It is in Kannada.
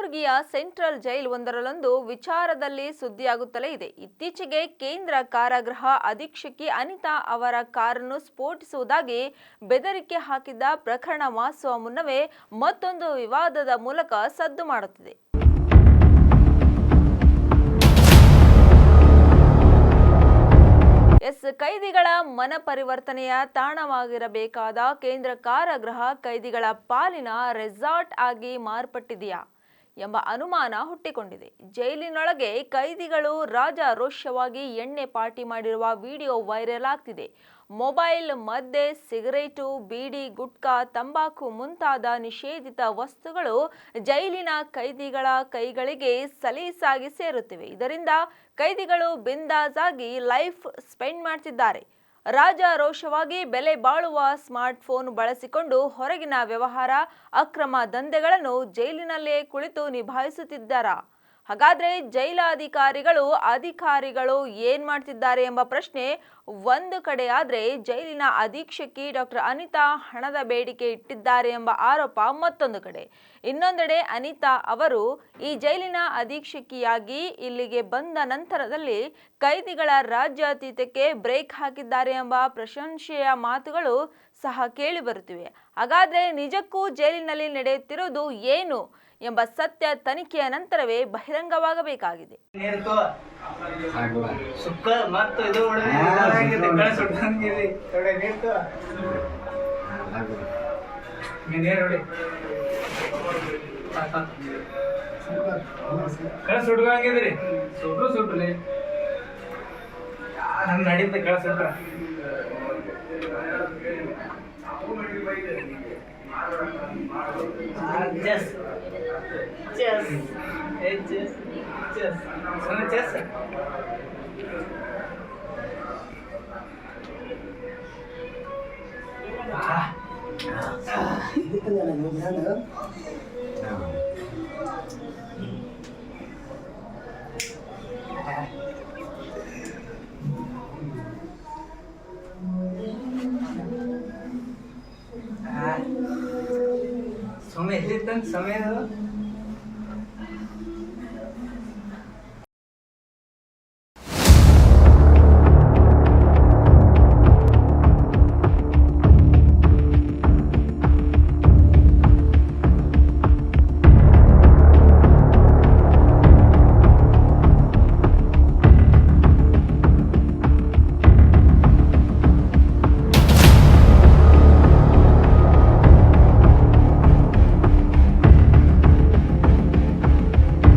ಕಲಬುರಗಿಯ ಸೆಂಟ್ರಲ್ ಜೈಲ್ ಒಂದರಲ್ಲೊಂದು ವಿಚಾರದಲ್ಲಿ ಸುದ್ದಿಯಾಗುತ್ತಲೇ ಇದೆ. ಇತ್ತೀಚೆಗೆ ಕೇಂದ್ರ ಕಾರಾಗೃಹ ಅಧೀಕ್ಷಕಿ ಅನಿತಾ ಅವರ ಕಾರನ್ನು ಸ್ಫೋಟಿಸುವುದಾಗಿ ಬೆದರಿಕೆ ಹಾಕಿದ್ದ ಪ್ರಕರಣ ಮಾಸುವ ಮುನ್ನವೇ ಮತ್ತೊಂದು ವಿವಾದದ ಮೂಲಕ ಸದ್ದು ಮಾಡುತ್ತಿದೆ. ಕೈದಿಗಳ ಮನ ಪರಿವರ್ತನೆಯ ತಾಣವಾಗಿರಬೇಕಾದ ಕೇಂದ್ರ ಕಾರಾಗೃಹ ಕೈದಿಗಳ ಪಾಲಿನ ರೆಸಾರ್ಟ್ ಆಗಿ ಮಾರ್ಪಟ್ಟಿದೆಯಾ ಎಂಬ ಅನುಮಾನ ಹುಟ್ಟಿಕೊಂಡಿದೆ. ಜೈಲಿನೊಳಗೆ ಕೈದಿಗಳು ರಾಜಾರೋಷವಾಗಿ ಎಣ್ಣೆ ಪಾರ್ಟಿ ಮಾಡಿರುವ ವಿಡಿಯೋ ವೈರಲ್ ಆಗ್ತಿದೆ. ಮೊಬೈಲ್, ಮದ್ಯ, ಸಿಗರೇಟು, ಬೀಡಿ, ಗುಟ್ಕಾ, ತಂಬಾಕು ಮುಂತಾದ ನಿಷೇಧಿತ ವಸ್ತುಗಳು ಜೈಲಿನ ಕೈದಿಗಳ ಕೈಗಳಿಗೆ ಸಲೀಸಾಗಿ ಸೇರುತ್ತಿವೆ. ಇದರಿಂದ ಕೈದಿಗಳು ಬಿಂದಾಸ್ ಆಗಿ ಲೈಫ್ ಸ್ಪೆಂಡ್ ಮಾಡ್ತಿದ್ದಾರೆ. ರಾಜಾರೋಷವಾಗಿ ಬೆಲೆ ಬಾಳುವ ಸ್ಮಾರ್ಟ್ ಫೋನ್ ಬಳಸಿಕೊಂಡು ಹೊರಗಿನ ವ್ಯವಹಾರ, ಅಕ್ರಮ ದಂಧೆಗಳನ್ನು ಜೈಲಿನಲ್ಲೇ ಕುಳಿತು ನಿಭಾಯಿಸುತ್ತಿದ್ದಾರಾ? ಹಾಗಾದ್ರೆ ಅಧಿಕಾರಿಗಳು ಏನ್ ಮಾಡ್ತಿದ್ದಾರೆ ಎಂಬ ಪ್ರಶ್ನೆ ಒಂದು ಕಡೆ ಆದ್ರೆ, ಜೈಲಿನ ಅಧೀಕ್ಷಕಿ ಡಾಕ್ಟರ್ ಅನಿತಾ ಹಣದ ಬೇಡಿಕೆ ಇಟ್ಟಿದ್ದಾರೆ ಎಂಬ ಆರೋಪ ಮತ್ತೊಂದು ಕಡೆ. ಇನ್ನೊಂದೆಡೆ ಅನಿತಾ ಅವರು ಈ ಜೈಲಿನ ಅಧೀಕ್ಷಕಿಯಾಗಿ ಇಲ್ಲಿಗೆ ಬಂದ ನಂತರದಲ್ಲಿ ಕೈದಿಗಳ ರಾಜ್ಯಾತೀತಕ್ಕೆ ಬ್ರೇಕ್ ಹಾಕಿದ್ದಾರೆ ಎಂಬ ಪ್ರಶಂಸೆಯ ಮಾತುಗಳು ಸಹ ಕೇಳಿ ಬರುತ್ತಿವೆ. ಹಾಗಾದ್ರೆ ನಿಜಕ್ಕೂ ಜೈಲಿನಲ್ಲಿ ನಡೆಯುತ್ತಿರುವುದು ಏನು ಎಂಬ ಸತ್ಯ ತನಿಖೆಯ ನಂತರವೇ ಬಹಿರಂಗವಾಗಬೇಕಾಗಿದೆ. समय